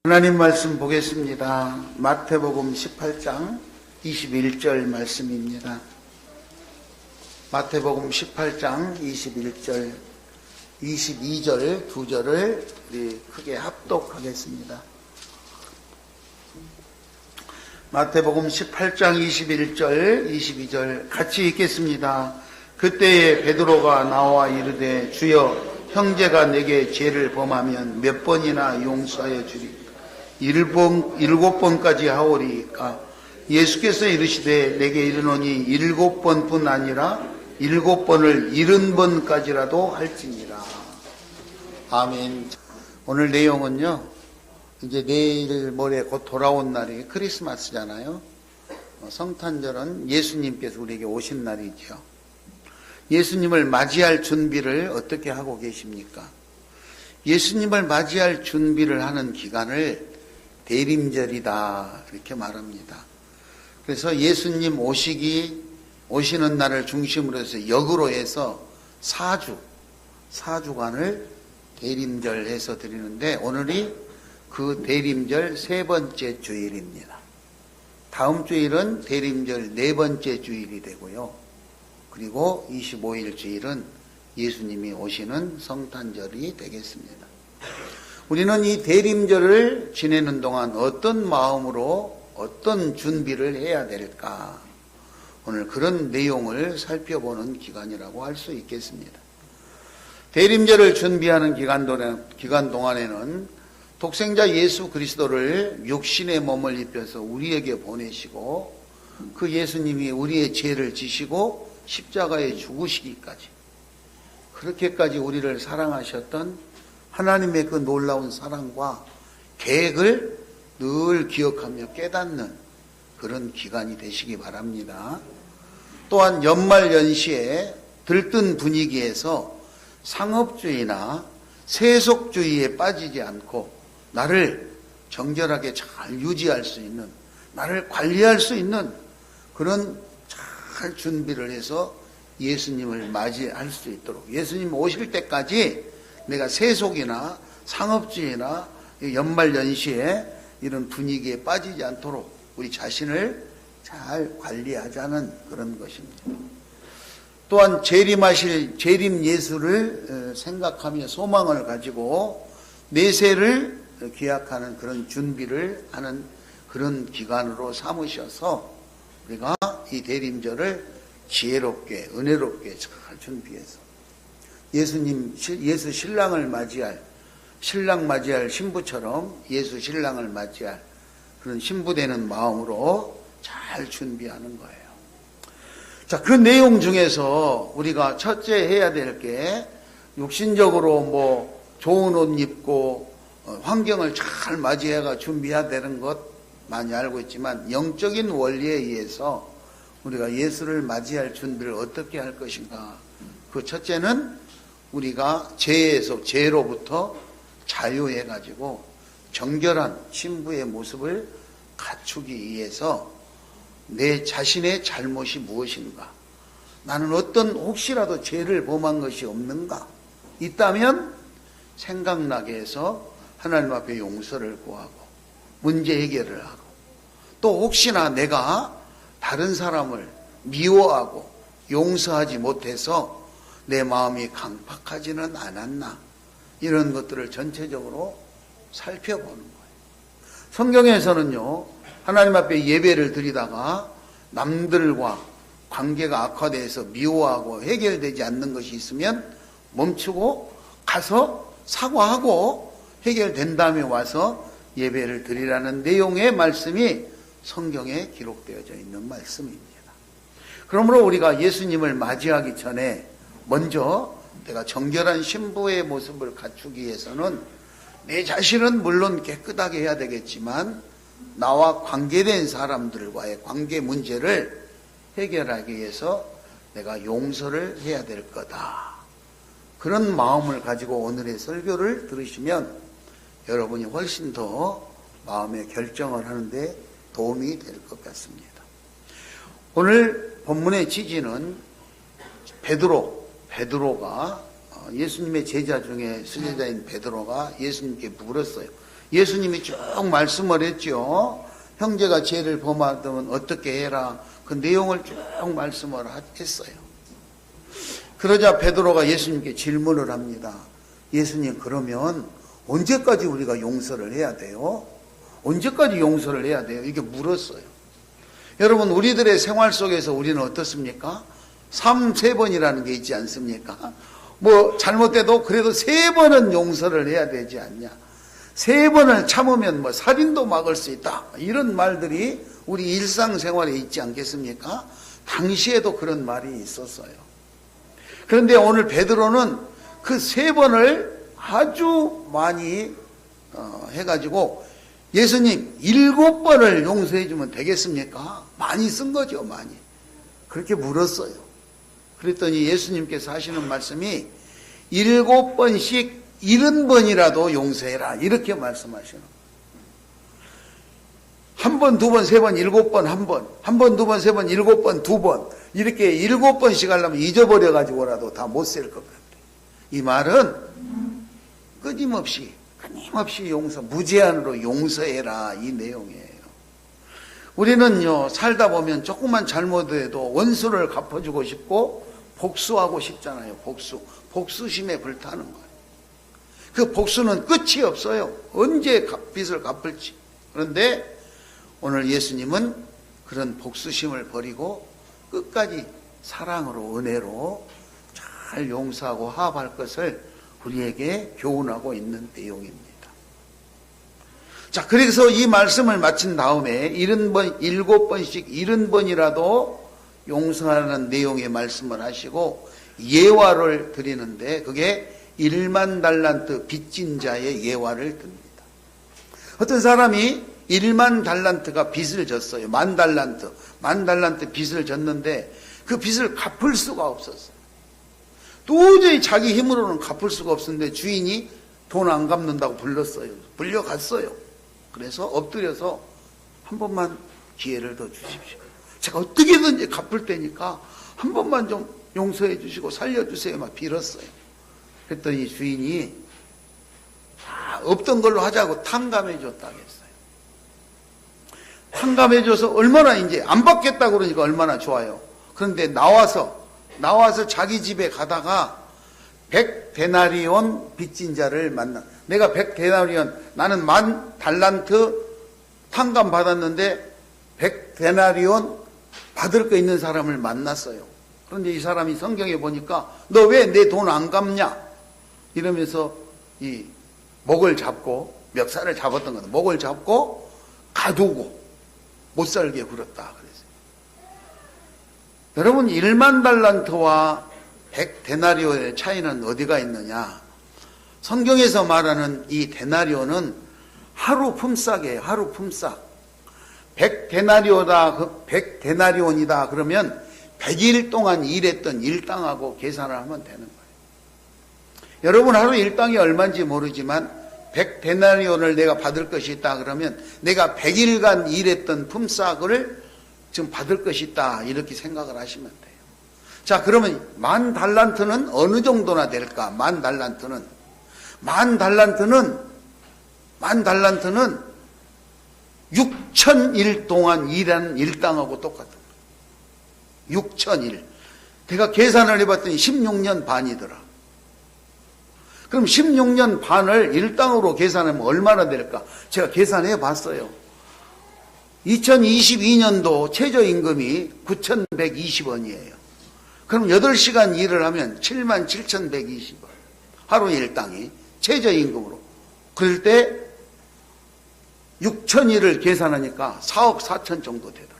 하나님 말씀 보겠습니다. 마태복음 18장 21절 말씀입니다. 마태복음 18장 21절, 22절 두 절을 우리 크게 합독하겠습니다. 마태복음 18장 21절, 22절 같이 읽겠습니다. 그때에 베드로가 나와 이르되 주여 형제가 내게 죄를 범하면 몇 번이나 용서하여 주리까? 일곱 번까지 하오리까? 예수께서 이르시되 내게 이르노니 7번뿐 아니라 7번을 70번까지라도 할지니라. 아멘. 오늘 내용은요, 이제 내일 모레 곧 돌아온 날이 크리스마스잖아요. 성탄절은 예수님께서 우리에게 오신 날이죠. 예수님을 맞이할 준비를 어떻게 하고 계십니까? 예수님을 맞이할 준비를 하는 기간을 대림절이다 이렇게 말합니다. 그래서 예수님 오시는 날을 중심으로 해서 역으로 해서 4주간을 대림절 해서 드리는데 오늘이 그 대림절 3번째 주일입니다. 다음 주일은 대림절 4번째 주일이 되고요. 그리고 25일 주일은 예수님이 오시는 성탄절이 되겠습니다. 우리는 이 대림절을 지내는 동안 어떤 마음으로 어떤 준비를 해야 될까? 오늘 그런 내용을 살펴보는 기간이라고 할 수 있겠습니다. 대림절을 준비하는 기간 동안에는 독생자 예수 그리스도를 육신의 몸을 입혀서 우리에게 보내시고 그 예수님이 우리의 죄를 지시고 십자가에 죽으시기까지 그렇게까지 우리를 사랑하셨던 하나님의 그 놀라운 사랑과 계획을 늘 기억하며 깨닫는 그런 기간이 되시기 바랍니다. 또한 연말연시에 들뜬 분위기에서 상업주의나 세속주의에 빠지지 않고 나를 정결하게 잘 유지할 수 있는, 나를 관리할 수 있는 그런 잘 준비를 해서 예수님을 맞이할 수 있도록, 예수님 오실 때까지 내가 세속이나 상업주의나 연말연시에 이런 분위기에 빠지지 않도록 우리 자신을 잘 관리하자는 그런 것입니다. 또한 재림 예수를 생각하며 소망을 가지고 내세를 기약하는 그런 준비를 하는 그런 기간으로 삼으셔서 우리가 이 대림절을 지혜롭게 은혜롭게 잘 준비해서 예수 신랑을 맞이할 신부처럼 예수 신랑을 맞이할 그런 신부되는 마음으로 잘 준비하는 거예요. 자, 그 내용 중에서 우리가 첫째 해야 될 게 육신적으로 뭐 좋은 옷 입고 환경을 잘 맞이해가 준비해야 되는 것 많이 알고 있지만 영적인 원리에 의해서 우리가 예수를 맞이할 준비를 어떻게 할 것인가? 그 첫째는 우리가 죄로부터 자유해가지고 정결한 신부의 모습을 갖추기 위해서 내 자신의 잘못이 무엇인가? 나는 혹시라도 죄를 범한 것이 없는가? 있다면 생각나게 해서 하나님 앞에 용서를 구하고 문제 해결을 하고 또 혹시나 내가 다른 사람을 미워하고 용서하지 못해서 내 마음이 강팍하지는 않았나? 이런 것들을 전체적으로 살펴보는 거예요. 성경에서는요, 하나님 앞에 예배를 드리다가 남들과 관계가 악화돼서 미워하고 해결되지 않는 것이 있으면 멈추고 가서 사과하고 해결된 다음에 와서 예배를 드리라는 내용의 말씀이 성경에 기록되어져 있는 말씀입니다. 그러므로 우리가 예수님을 맞이하기 전에 먼저 내가 정결한 신부의 모습을 갖추기 위해서는 내 자신은 물론 깨끗하게 해야 되겠지만 나와 관계된 사람들과의 관계 문제를 해결하기 위해서 내가 용서를 해야 될 거다. 그런 마음을 가지고 오늘의 설교를 들으시면 여러분이 훨씬 더 마음의 결정을 하는데 도움이 될 것 같습니다. 오늘 본문의 취지는 베드로가 예수님의 제자 중에 순례자인 베드로가 예수님께 물었어요. 예수님이 쭉 말씀을 했죠. 형제가 죄를 범하면 어떻게 해라. 그 내용을 쭉 말씀을 했어요. 그러자 베드로가 예수님께 질문을 합니다. 예수님, 그러면 언제까지 우리가 용서를 해야 돼요? 언제까지 용서를 해야 돼요? 이렇게 물었어요. 여러분, 우리들의 생활 속에서 우리는 어떻습니까? 3-3번이라는 게 있지 않습니까? 뭐 잘못돼도 그래도 3번은 용서를 해야 되지 않냐. 3번을 참으면 뭐 살인도 막을 수 있다. 이런 말들이 우리 일상생활에 있지 않겠습니까? 당시에도 그런 말이 있었어요. 그런데 오늘 베드로는 그 3번을 아주 많이 해가지고 예수님 7번을 용서해 주면 되겠습니까? 많이 쓴 거죠, 많이. 그렇게 물었어요. 그랬더니 예수님께서 하시는 말씀이 7번씩 70번이라도 용서해라. 이렇게 말씀하시는 거예요. 1번, 2번, 3번, 7번, 1번, 1번, 2번, 3번, 7번, 2번, 이렇게 7번씩 하려면 잊어버려가지고라도 다 못 셀 것 같아요. 이 말은 끊임없이 용서, 무제한으로 용서해라. 이 내용이에요. 우리는요, 살다 보면 조금만 잘못해도 원수를 갚아주고 싶고 복수하고 싶잖아요. 복수심에 불타는 거예요. 그 복수는 끝이 없어요. 언제 빚을 갚을지. 그런데 오늘 예수님은 그런 복수심을 버리고 끝까지 사랑으로, 은혜로 잘 용서하고 화합할 것을 우리에게 교훈하고 있는 내용입니다. 자, 그래서 이 말씀을 마친 다음에 7번씩 70번이라도 용서하는 내용의 말씀을 하시고 예화를 드리는데 그게 1만 달란트 빚진 자의 예화를 듭니다. 어떤 사람이 1만 달란트가 빚을 졌어요. 만 달란트 빚을 졌는데 그 빚을 갚을 수가 없었어요. 도저히 자기 힘으로는 갚을 수가 없었는데 주인이 돈 안 갚는다고 불려갔어요. 그래서 엎드려서 한 번만 기회를 더 주십시오. 제가 어떻게든지 갚을 테니까 한 번만 좀 용서해 주시고 살려주세요. 막 빌었어요. 그랬더니 주인이 없던 걸로 하자고 탕감해 줬다고 했어요. 탕감해 줘서 얼마나 이제 안 받겠다고 그러니까 얼마나 좋아요. 그런데 나와서 자기 집에 가다가 100데나리온 빚진 자를 만나. 내가 100데나리온, 나는 10,000달란트 탕감 받았는데 100데나리온 받을 거 있는 사람을 만났어요. 그런데 이 사람이 성경에 보니까 너 왜 내 돈 안 갚냐? 이러면서 이 목을 잡고, 멱살을 잡았던 거다. 목을 잡고 가두고 못 살게 굴었다. 그랬어요. 여러분, 1만 달란트와 100데나리온의 차이는 어디가 있느냐? 성경에서 말하는 이 데나리온은 하루 품삯이에요. 하루 품삯. 100데나리온이다 그러면 100일 동안 일했던 일당하고 계산을 하면 되는 거예요. 여러분, 하루 일당이 얼마인지 모르지만 100데나리온을 내가 받을 것이 있다 그러면 내가 100일간 일했던 품삯을 지금 받을 것이 있다, 이렇게 생각을 하시면 돼요. 자, 그러면 10,000달란트는 어느 정도나 될까? 10,000달란트는 6,000일 동안 일한 일당하고 똑같은 거예요. 6,000일. 제가 계산을 해봤더니 16년 반이더라. 그럼 16년 반을 일당으로 계산하면 얼마나 될까? 제가 계산해 봤어요. 2022년도 최저임금이 9,120원이에요. 그럼 8시간 일을 하면 77,120원. 하루 일당이 최저임금으로. 그럴 때 6,000일을 계산하니까 4억 4천 정도 되더라.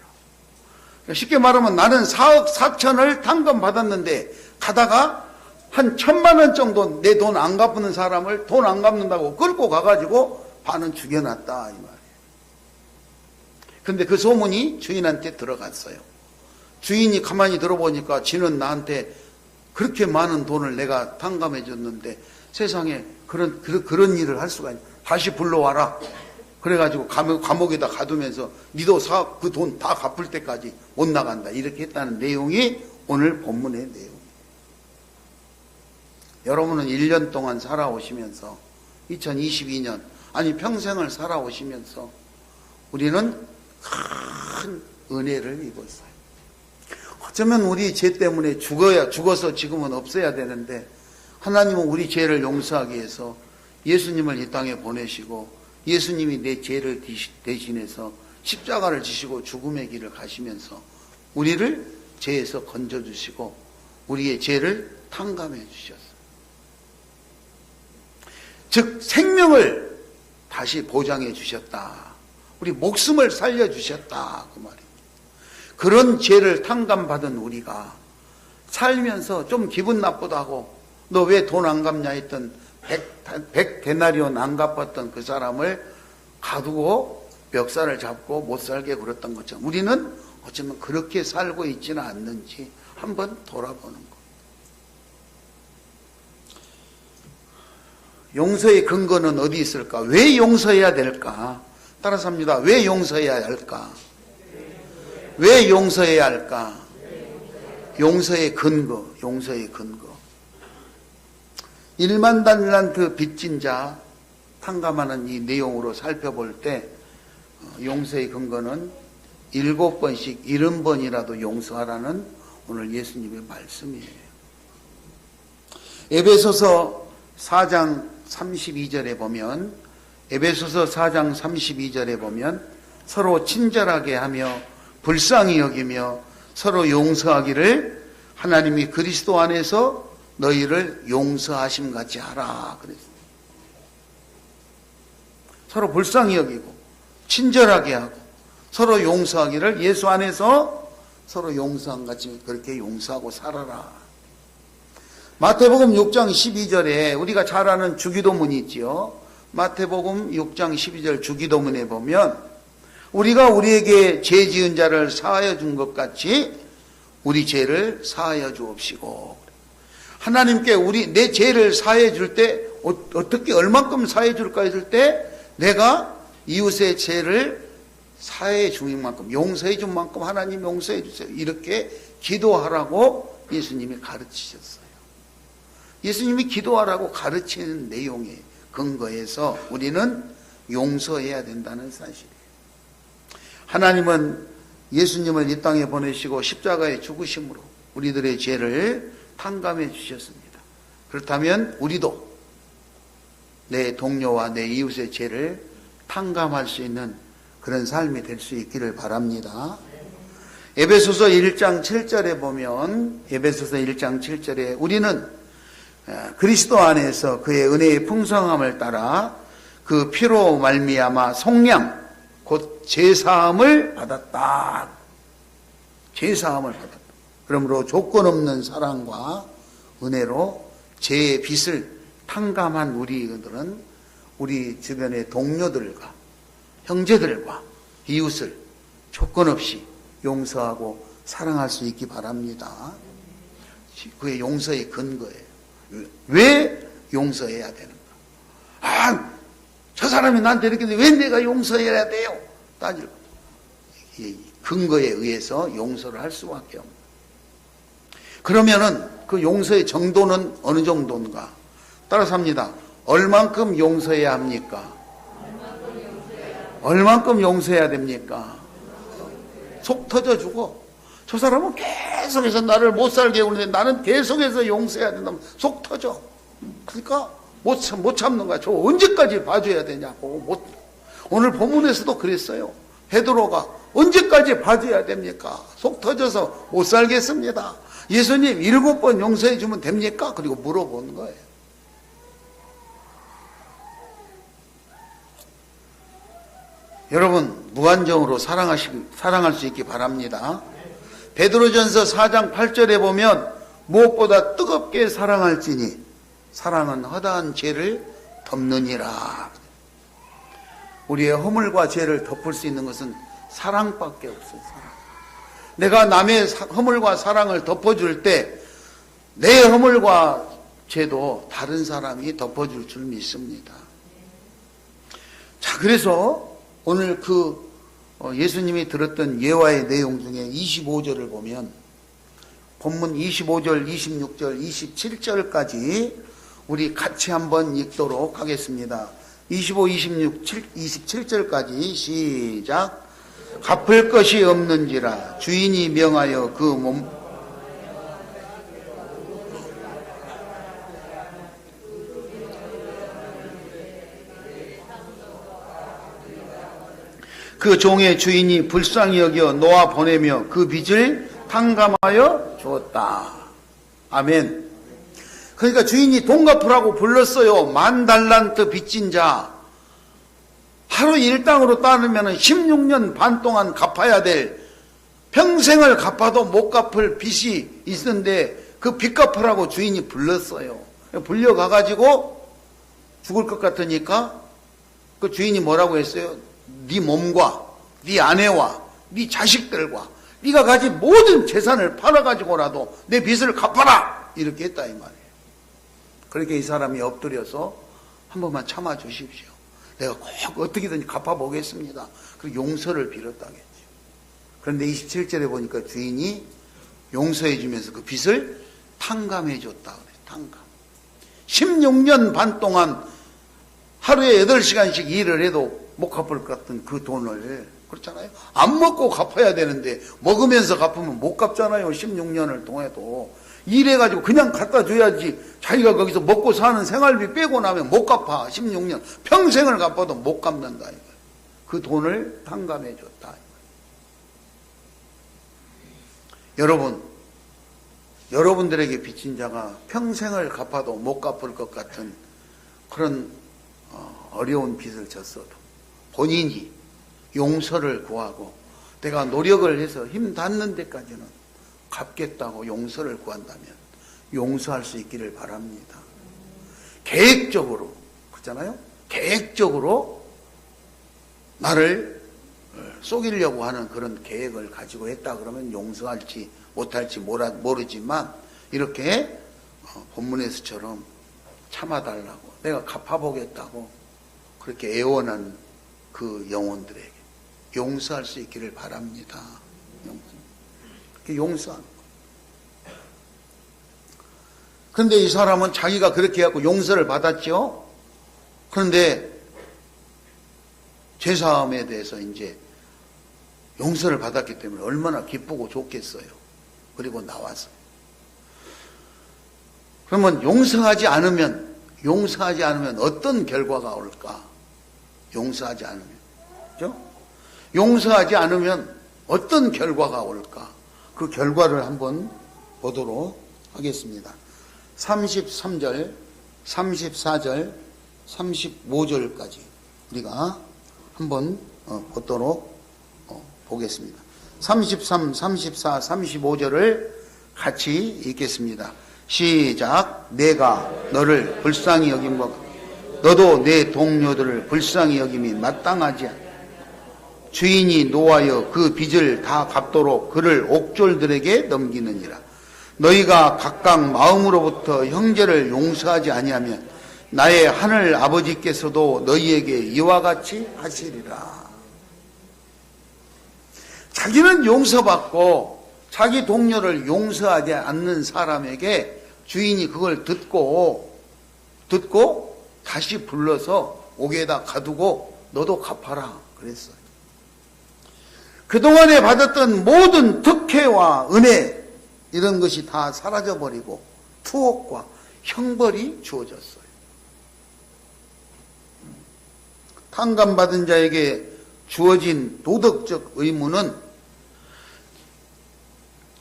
쉽게 말하면 나는 4억 4천을 탕감 받았는데 가다가 한 1,000만 원 정도 내 돈 안 갚는 사람을 돈 안 갚는다고 끌고 가가지고 반은 죽여놨다, 이 말이에요. 근데 그 소문이 주인한테 들어갔어요. 주인이 가만히 들어보니까 지는 나한테 그렇게 많은 돈을 내가 탕감해 줬는데 세상에 그런 일을 할 수가 있냐. 다시 불러와라. 그래가지고 감옥에다 가두면서 니도 그 돈 다 갚을 때까지 못 나간다, 이렇게 했다는 내용이 오늘 본문의 내용입니다. 여러분은 1년 동안 살아오시면서 2022년 아니 평생을 살아오시면서 우리는 큰 은혜를 입었어요. 어쩌면 우리 죄 때문에 죽어서 지금은 없어야 되는데 하나님은 우리 죄를 용서하기 위해서 예수님을 이 땅에 보내시고 예수님이 내 죄를 대신해서 십자가를 지시고 죽음의 길을 가시면서 우리를 죄에서 건져주시고 우리의 죄를 탕감해 주셨어요. 즉 생명을 다시 보장해 주셨다. 우리 목숨을 살려주셨다. 그 말입니다. 그런 죄를 탕감받은 우리가 살면서 좀 기분 나쁘다고 너 왜 돈 안 갚냐 했던 100 데나리온 안 갚았던 그 사람을 가두고 멱살을 잡고 못 살게 굴었던 것처럼 우리는 어쩌면 그렇게 살고 있지는 않는지 한번 돌아보는 것. 용서의 근거는 어디 있을까? 왜 용서해야 될까? 따라서 합니다. 왜 용서해야 할까? 왜 용서해야 할까? 용서의 근거, 용서의 근거. 1만 달란트 빚진 자 탕감하는 이 내용으로 살펴볼 때 용서의 근거는 7번씩 70번이라도 용서하라는 오늘 예수님의 말씀이에요. 에베소서 4장 32절에 보면 에베소서 4장 32절에 보면 서로 친절하게 하며 불쌍히 여기며 서로 용서하기를 하나님이 그리스도 안에서 너희를 용서하심 같이 하라 그랬어요. 서로 불쌍히 여기고 친절하게 하고 서로 용서하기를 예수 안에서 서로 용서한 같이 그렇게 용서하고 살아라. 마태복음 6장 12절에 우리가 잘 아는 주기도문이 있지요. 마태복음 6장 12절 주기도문에 보면 우리가 우리에게 죄 지은 자를 사하여 준 것 같이 우리 죄를 사하여 주옵시고. 하나님께 내 죄를 사해 줄 때 어떻게 얼만큼 사해 줄까 했을 때 내가 이웃의 죄를 사해 주는 만큼 용서해 준 만큼 하나님 용서해 주세요. 이렇게 기도하라고 예수님이 가르치셨어요. 예수님이 기도하라고 가르치는 내용에 근거해서 우리는 용서해야 된다는 사실이에요. 하나님은 예수님을 이 땅에 보내시고 십자가에 죽으심으로 우리들의 죄를 탕감해 주셨습니다. 그렇다면 우리도 내 동료와 내 이웃의 죄를 탕감할 수 있는 그런 삶이 될 수 있기를 바랍니다. 에베소서 1장 7절에 보면 에베소서 1장 7절에 우리는 그리스도 안에서 그의 은혜의 풍성함을 따라 그 피로 말미암아 속량 곧 제사함을 받았다. 제사함을 받았다. 그러므로 조건 없는 사랑과 은혜로 죄의 빚을 탕감한 우리들은 우리 주변의 동료들과 형제들과 이웃을 조건 없이 용서하고 사랑할 수 있기 바랍니다. 그의 용서의 근거예요. 왜 용서해야 되는가? 저 사람이 나한테 이렇게 했는데 왜 내가 용서해야 돼요? 따질 것. 근거에 의해서 용서를 할 수밖에 없는. 그러면은 그 용서의 정도는 어느 정도인가? 따라서 합니다. 얼만큼 용서해야 합니까? 얼만큼 용서해야 됩니까? 속 터져주고 저 사람은 계속해서 나를 못 살게 하는데 나는 계속해서 용서해야 된다면 속 터져. 그러니까 못 참는 거야. 저 언제까지 봐줘야 되냐고. 오늘 본문에서도 그랬어요. 베드로가 언제까지 봐줘야 됩니까? 속 터져서 못 살겠습니다. 예수님 7번 용서해 주면 됩니까? 그리고 물어보는 거예요. 여러분 무한정으로 사랑할 수 있기 바랍니다. 베드로전서 4장 8절에 보면 무엇보다 뜨겁게 사랑할지니 사랑은 허다한 죄를 덮느니라. 우리의 허물과 죄를 덮을 수 있는 것은 사랑밖에 없어요. 사랑. 내가 남의 허물과 사랑을 덮어줄 때 내 허물과 죄도 다른 사람이 덮어줄 줄 믿습니다. 자, 그래서 오늘 예수님이 들었던 예화의 내용 중에 25절을 보면 본문 25절, 26절, 27절까지 우리 같이 한번 읽도록 하겠습니다. 25, 26, 27절까지 시작. 갚을 것이 없는지라 주인이 명하여 그 몸 그 종의 주인이 불쌍히 여겨 놓아 보내며 그 빚을 탕감하여 주었다. 아멘. 그러니까 주인이 돈 갚으라고 불렀어요. 10,000달란트 빚진 자. 하루 일당으로 따르면 16년 반 동안 갚아야 될, 평생을 갚아도 못 갚을 빚이 있는데 그 빚 갚으라고 주인이 불렀어요. 불려가가지고 죽을 것 같으니까 그 주인이 뭐라고 했어요? 네 몸과 네 아내와 네 자식들과 네가 가진 모든 재산을 팔아가지고라도 내 빚을 갚아라, 이렇게 했다 이 말이에요. 그렇게 이 사람이 엎드려서 한 번만 참아 주십시오. 내가 꼭 어떻게든지 갚아보겠습니다. 그리고 용서를 빌었다겠죠. 그런데 27절에 보니까 주인이 용서해 주면서 그 빚을 탕감해 줬다 그래요. 탕감. 16년 반 동안 하루에 8시간씩 일을 해도 못 갚을 것 같은 그 돈을, 그렇잖아요. 안 먹고 갚아야 되는데 먹으면서 갚으면 못 갚잖아요. 16년을 동해도. 일해가지고 그냥 갖다 줘야지. 자기가 거기서 먹고 사는 생활비 빼고 나면 못 갚아. 16년. 평생을 갚아도 못 갚는다. 이거예요. 그 돈을 탕감해 줬다. 여러분, 여러분들에게 빚진 자가 평생을 갚아도 못 갚을 것 같은 그런 어려운 빚을 졌어도 본인이 용서를 구하고 내가 노력을 해서 힘 닿는 데까지는 갚겠다고 용서를 구한다면 용서할 수 있기를 바랍니다. 계획적으로, 그렇잖아요? 계획적으로 나를 속이려고 하는 그런 계획을 가지고 했다 그러면 용서할지 못할지 모르지만 이렇게 본문에서처럼 참아달라고, 내가 갚아보겠다고 그렇게 애원한 그 영혼들에게 용서할 수 있기를 바랍니다. 그렇게 용서하는 거예요. 그런데 이 사람은 자기가 그렇게 해갖고 용서를 받았죠. 그런데 죄사함에 대해서 이제 용서를 받았기 때문에 얼마나 기쁘고 좋겠어요. 그리고 나와서. 그러면 용서하지 않으면 어떤 결과가 올까? 용서하지 않으면. 그죠? 용서하지 않으면 어떤 결과가 올까? 그 결과를 한번 보도록 하겠습니다. 33절, 34절, 35절까지 우리가 한번 보도록 보겠습니다. 33, 34, 35절을 같이 읽겠습니다. 시작. 내가 너를 불쌍히 여김과 너도 내 동료들을 불쌍히 여김이 마땅하지 않다. 주인이 노하여 그 빚을 다 갚도록 그를 옥졸들에게 넘기느니라. 너희가 각각 마음으로부터 형제를 용서하지 아니하면 나의 하늘 아버지께서도 너희에게 이와 같이 하시리라. 자기는 용서받고 자기 동료를 용서하지 않는 사람에게 주인이 그걸 듣고 다시 불러서 옥에다 가두고 너도 갚아라 그랬어요. 그동안에 받았던 모든 특혜와 은혜 이런 것이 다 사라져버리고 투옥과 형벌이 주어졌어요. 탕감받은 자에게 주어진 도덕적 의무는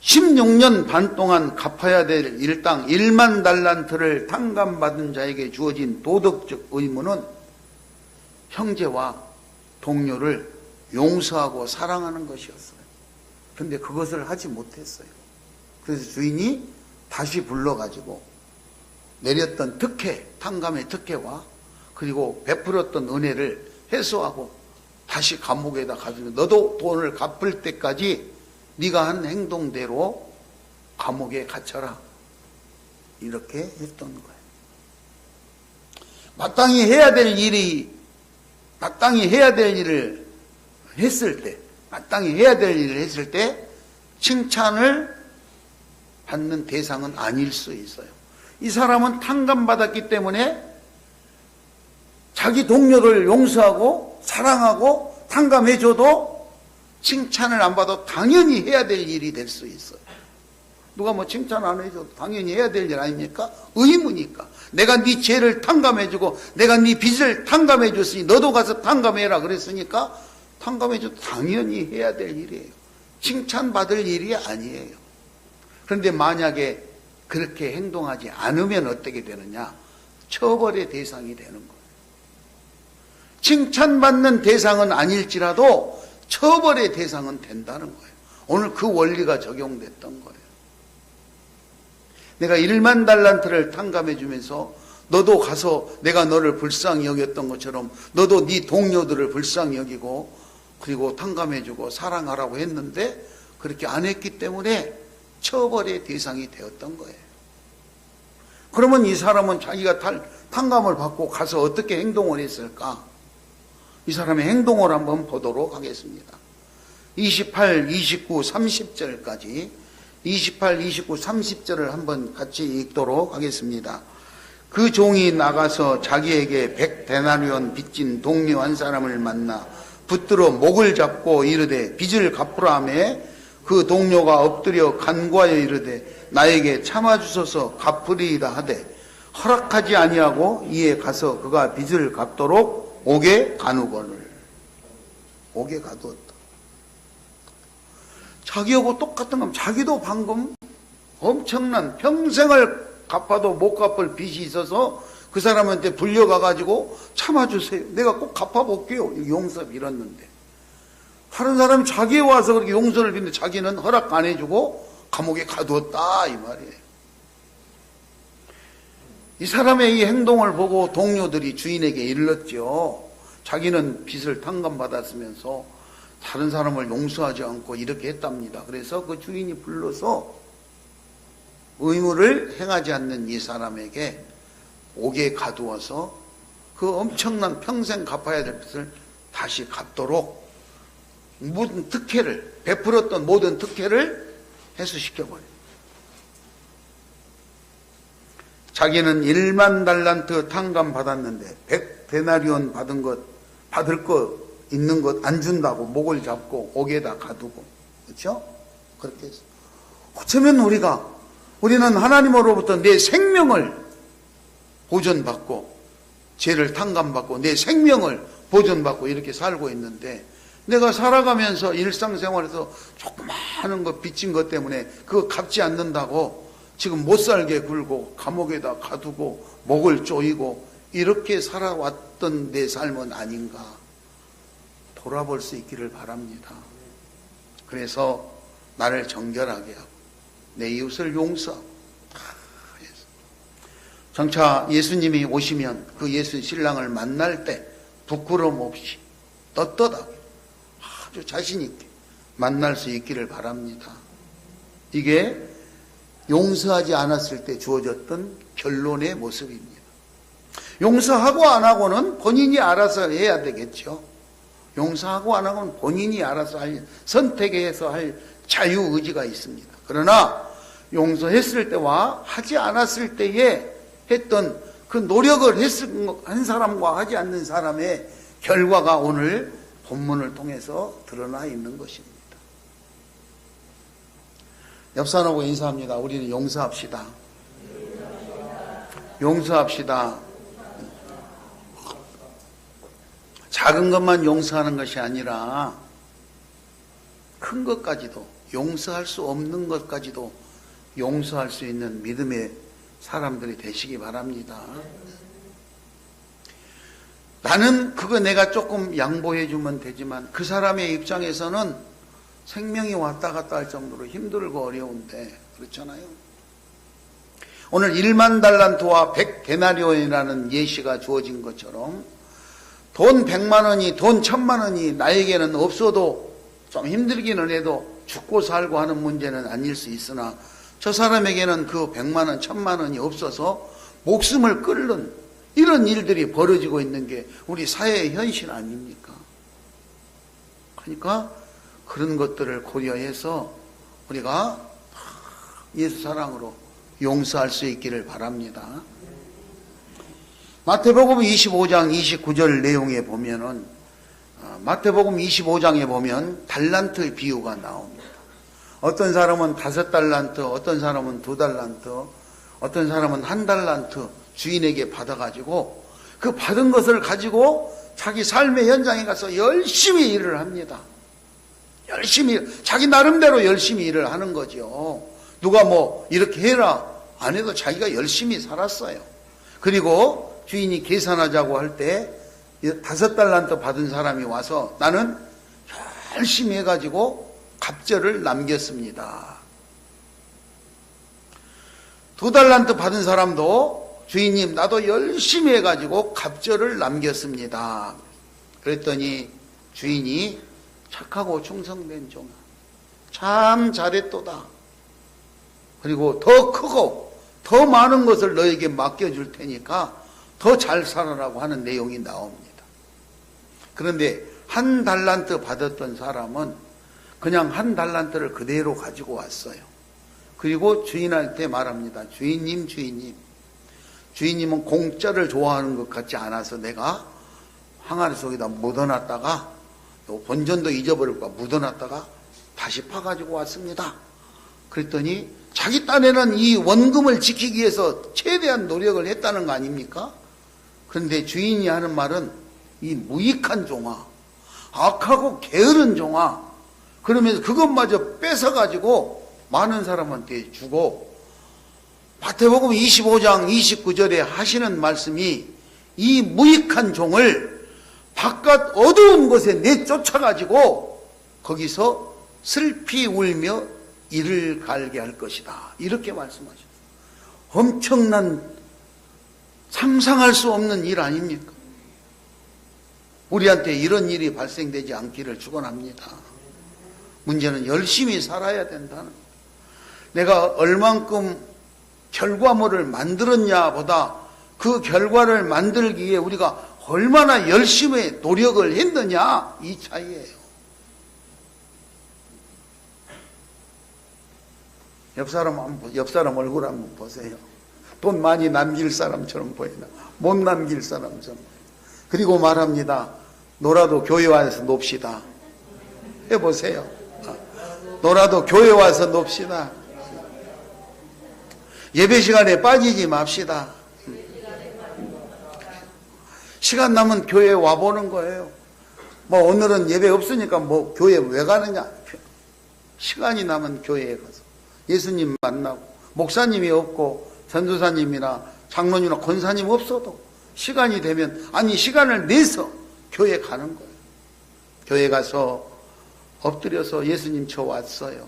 16년 반 동안 갚아야 될 일당 10,000달란트를 탕감받은 자에게 주어진 도덕적 의무는 형제와 동료를 용서하고 사랑하는 것이었어요. 그런데 그것을 하지 못했어요. 그래서 주인이 다시 불러가지고 내렸던 특혜, 탕감의 특혜와 그리고 베풀었던 은혜를 회수하고 다시 감옥에다 가지고 너도 돈을 갚을 때까지 네가 한 행동대로 감옥에 갇혀라. 이렇게 했던 거예요. 마땅히 해야 될 일을 했을 때 칭찬을 받는 대상은 아닐 수 있어요. 이 사람은 탕감받았기 때문에 자기 동료를 용서하고 사랑하고 탕감해줘도 칭찬을 안 받아도 당연히 해야 될 일이 될 수 있어요. 누가 뭐 칭찬 안 해줘도 당연히 해야 될 일 아닙니까? 의무니까. 내가 네 죄를 탕감해주고 내가 네 빚을 탕감해줬으니 너도 가서 탕감해라 그랬으니까 탕감해줘도 당연히 해야 될 일이에요. 칭찬받을 일이 아니에요. 그런데 만약에 그렇게 행동하지 않으면 어떻게 되느냐? 처벌의 대상이 되는 거예요. 칭찬받는 대상은 아닐지라도 처벌의 대상은 된다는 거예요. 오늘 그 원리가 적용됐던 거예요. 내가 1만 달란트를 탕감해 주면서 너도 가서 내가 너를 불쌍히 여겼던 것처럼 너도 네 동료들을 불쌍히 여기고 그리고 탕감해 주고 사랑하라고 했는데 그렇게 안 했기 때문에 처벌의 대상이 되었던 거예요. 그러면 이 사람은 자기가 탕감을 받고 가서 어떻게 행동을 했을까? 이 사람의 행동을 한번 보도록 하겠습니다. 28, 29, 30절까지 28, 29, 30절을 한번 같이 읽도록 하겠습니다. 그 종이 나가서 자기에게 100데나리온 빚진 동료 한 사람을 만나 붙들어 목을 잡고 이르되 빚을 갚으라 하며 그 동료가 엎드려 간구하여 이르되 나에게 참아주소서 갚으리이다 하되 허락하지 아니하고 이에 가서 그가 빚을 갚도록 옥에 가누거늘. 옥에 가두었다. 자기하고 똑같은 건 자기도 방금 엄청난 평생을 갚아도 못 갚을 빚이 있어서 그 사람한테 불려가가지고 참아주세요. 내가 꼭 갚아볼게요. 용서 빌었는데. 다른 사람이 자기에 와서 그렇게 용서를 빌는데 자기는 허락 안 해주고 감옥에 가두었다 이 말이에요. 이 사람의 이 행동을 보고 동료들이 주인에게 일렀죠. 자기는 빚을 탕감받았으면서 다른 사람을 용서하지 않고 이렇게 했답니다. 그래서 그 주인이 불러서 의무를 행하지 않는 이 사람에게 옥에 가두어서 그 엄청난 평생 갚아야 될 빚을 다시 갚도록 모든 특혜를 베풀었던 모든 특혜를 해소시켜버려요. 자기는 1만 달란트 탕감 받았는데 100데나리온 받을 거 있는 것 안 준다고 목을 잡고 옥에다 가두고, 그렇죠? 그렇게 해서 어쩌면 우리는 하나님으로부터 내 생명을 보존받고 죄를 탕감받고 내 생명을 보존받고 이렇게 살고 있는데 내가 살아가면서 일상생활에서 조그마한 거 빚진 것 때문에 그거 갚지 않는다고 지금 못 살게 굴고 감옥에다 가두고 목을 조이고 이렇게 살아왔던 내 삶은 아닌가 돌아볼 수 있기를 바랍니다. 그래서 나를 정결하게 하고 내 이웃을 용서하고 정차 예수님이 오시면 그 예수 신랑을 만날 때 부끄러움 없이 떳떳하게 아주 자신 있게 만날 수 있기를 바랍니다. 이게 용서하지 않았을 때 주어졌던 변론의 모습입니다. 용서하고 안 하고는 본인이 알아서 해야 되겠죠. 용서하고 안 하고는 본인이 알아서 선택해서 할 자유의지가 있습니다. 그러나 용서했을 때와 하지 않았을 때에 했던 그 노력을 한 사람과 하지 않는 사람의 결과가 오늘 본문을 통해서 드러나 있는 것입니다. 옆 사람하고 인사합니다. 우리는 용서합시다. 용서합시다. 작은 것만 용서하는 것이 아니라 큰 것까지도 용서할 수 없는 것까지도 용서할 수 있는 믿음의 사람들이 되시기 바랍니다. 나는 그거 내가 조금 양보해 주면 되지만 그 사람의 입장에서는 생명이 왔다 갔다 할 정도로 힘들고 어려운데 그렇잖아요. 오늘 1만 달란트와 100데나리온이라는 예시가 주어진 것처럼 돈 100만 원이 돈 1000만 원이 나에게는 없어도 좀 힘들기는 해도 죽고 살고 하는 문제는 아닐 수 있으나 저 사람에게는 그 100만 원 1000만 원이 없어서 목숨을 끊는 이런 일들이 벌어지고 있는 게 우리 사회의 현실 아닙니까? 그러니까 그런 것들을 고려해서 우리가 예수 사랑으로 용서할 수 있기를 바랍니다. 마태복음 25장 29절 내용에 보면은 마태복음 25장에 보면 달란트 비유가 나옵니다. 어떤 사람은 5달란트, 어떤 사람은 2달란트, 어떤 사람은 1달란트 주인에게 받아가지고 그 받은 것을 가지고 자기 삶의 현장에 가서 열심히 일을 합니다. 열심히, 자기 나름대로 열심히 일을 하는 거죠. 누가 뭐 이렇게 해라 안 해도 자기가 열심히 살았어요. 그리고 주인이 계산하자고 할 때 5달란트 받은 사람이 와서 나는 열심히 해가지고 갑절을 남겼습니다. 2달란트 받은 사람도 주인님 나도 열심히 해가지고 갑절을 남겼습니다. 그랬더니 주인이 착하고 충성된 종아 참 잘했도다. 그리고 더 크고 더 많은 것을 너에게 맡겨줄 테니까 더 잘 살아라고 하는 내용이 나옵니다. 그런데 1달란트 받았던 사람은 그냥 1달란트를 그대로 가지고 왔어요. 그리고 주인한테 말합니다. 주인님, 주인님. 주인님은 공짜를 좋아하는 것 같지 않아서 내가 항아리 속에다 묻어놨다가 또 본전도 잊어버릴까 묻어놨다가 다시 파가지고 왔습니다. 그랬더니 자기 딴에는 이 원금을 지키기 위해서 최대한 노력을 했다는 거 아닙니까? 그런데 주인이 하는 말은 이 무익한 종아, 악하고 게으른 종아, 그러면서 그것마저 뺏어가지고 많은 사람한테 주고, 마태복음 25장 29절에 하시는 말씀이 이 무익한 종을 바깥 어두운 곳에 내쫓아가지고 거기서 슬피 울며 이를 갈게 할 것이다. 이렇게 말씀하셨어요. 엄청난 상상할 수 없는 일 아닙니까? 우리한테 이런 일이 발생되지 않기를 축원합니다. 문제는 열심히 살아야 된다는 거예요. 내가 얼만큼 결과물을 만들었냐 보다 그 결과를 만들기 위해 우리가 얼마나 열심히 노력을 했느냐 이 차이예요. 옆 사람 얼굴 한번 보세요. 돈 많이 남길 사람처럼 보이나 못 남길 사람처럼. 그리고 말합니다. 놀아도 교회 와서 놉시다. 해보세요. 놀아도 교회 와서 놉시다. 예배 시간에 빠지지 맙시다. 시간 남은 교회에 와보는 거예요. 뭐 오늘은 예배 없으니까 뭐 교회 왜 가느냐. 시간이 남은 교회에 가서 예수님 만나고, 목사님이 없고 전도사님이나 장로님이나 권사님 없어도 시간이 되면, 아니 시간을 내서 교회 가는 거예요. 교회 가서 엎드려서 예수님 저 왔어요.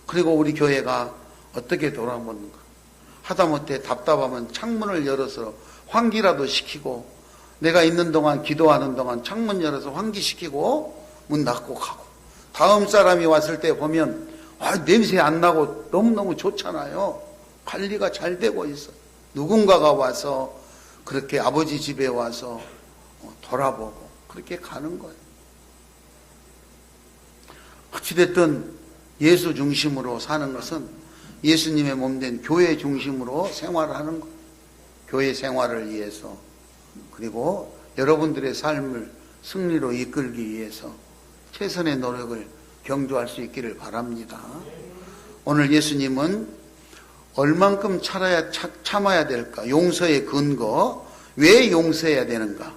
그리고 우리 교회가 어떻게 돌아보는가. 하다못해 답답하면 창문을 열어서 환기라도 시키고, 내가 있는 동안 기도하는 동안 창문 열어서 환기시키고 문 닫고 가고, 다음 사람이 왔을 때 보면 냄새 안 나고 너무너무 좋잖아요. 관리가 잘 되고 있어. 누군가가 와서 그렇게 아버지 집에 와서 돌아보고 그렇게 가는 거예요. 어찌됐든 예수 중심으로 사는 것은 예수님의 몸된 교회 중심으로 생활하는 거예요. 교회 생활을 위해서, 그리고 여러분들의 삶을 승리로 이끌기 위해서 최선의 노력을 경주할 수 있기를 바랍니다. 오늘 예수님은 얼만큼 참아야 될까? 용서의 근거, 왜 용서해야 되는가?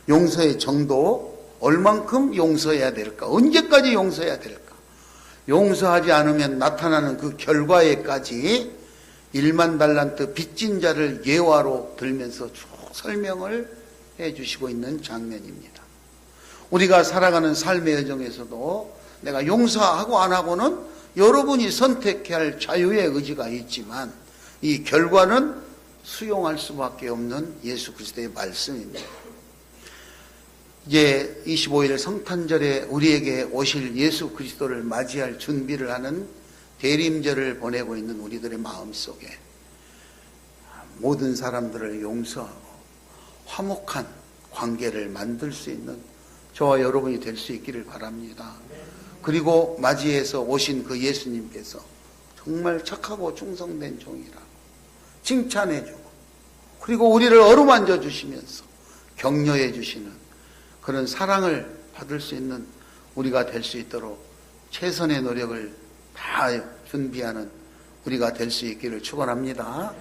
용서의 정도, 얼만큼 용서해야 될까? 언제까지 용서해야 될까? 용서하지 않으면 나타나는 그 결과에까지 1만 달란트 빚진 자를 예화로 들면서 쭉 설명을 해 주시고 있는 장면입니다. 우리가 살아가는 삶의 여정에서도 내가 용서하고 안 하고는 여러분이 선택해야 할 자유의 의지가 있지만 이 결과는 수용할 수밖에 없는 예수 그리스도의 말씀입니다. 이제 25일 성탄절에 우리에게 오실 예수 그리스도를 맞이할 준비를 하는 대림절을 보내고 있는 우리들의 마음속에 모든 사람들을 용서하고 화목한 관계를 만들 수 있는 저와 여러분이 될 수 있기를 바랍니다. 그리고 맞이해서 오신 그 예수님께서 정말 착하고 충성된 종이라고 칭찬해주고 그리고 우리를 어루만져 주시면서 격려해 주시는 그런 사랑을 받을 수 있는 우리가 될 수 있도록 최선의 노력을 다 준비하는 우리가 될 수 있기를 축원합니다.